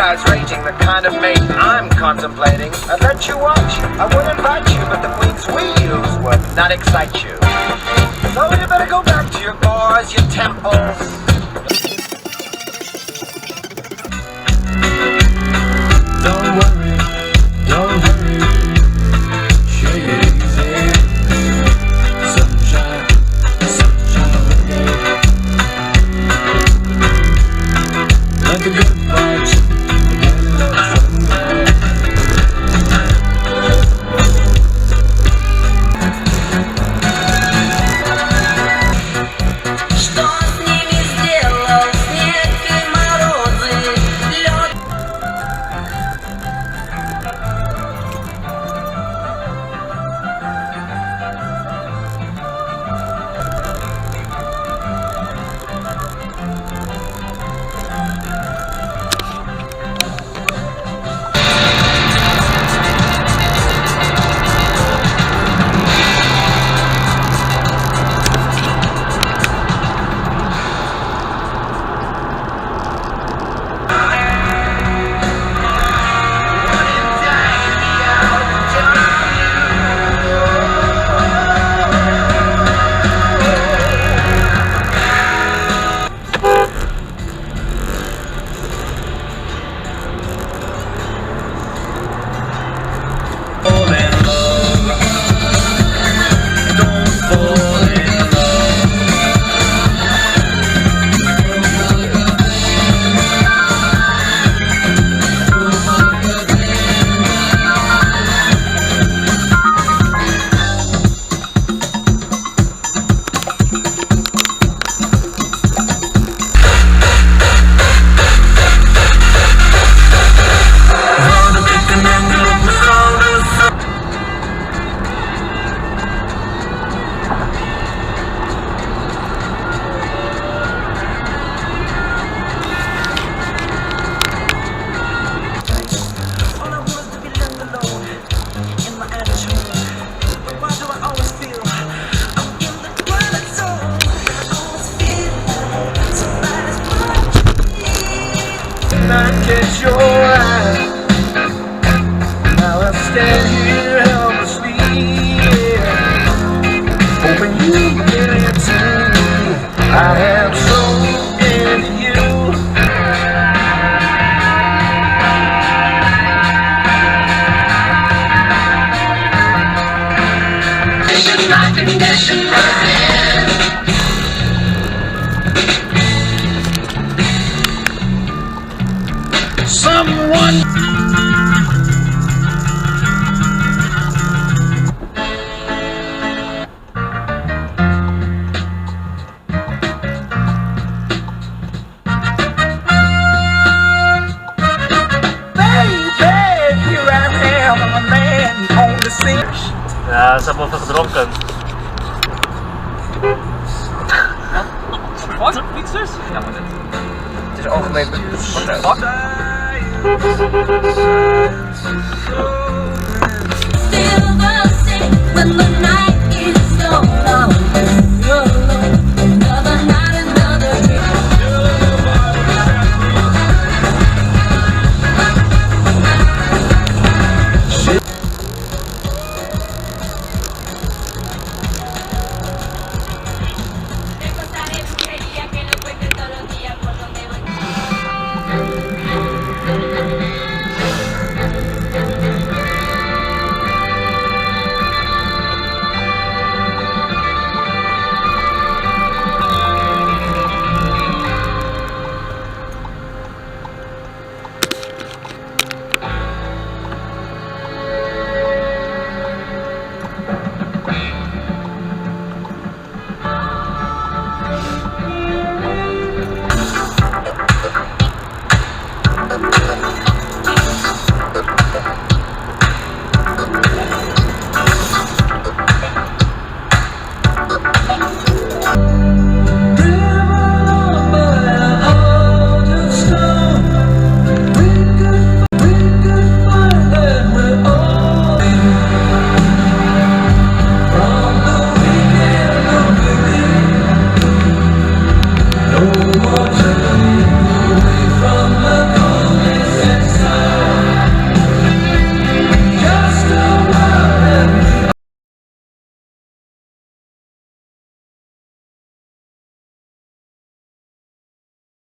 guy's rating the kind of mate I'm contemplating. I'd let you watch, I would invite you, but the Queen's wheels would not excite you. So you better go back to your bars, your temples. Don't worry, don't hurry, shake it easy. Sunshine, sunshine reggae. Let the good vibes begin the Sunday. Что с ними сделал снег и морозы, лед? Not catch your eye. Now I stand here helplessly, hoping you get it too. I have so into you. My condition Someone. Ja, ze hebben veel gedronken. Wat? Fietsers? Ja, maar Het is algemeen. Wat?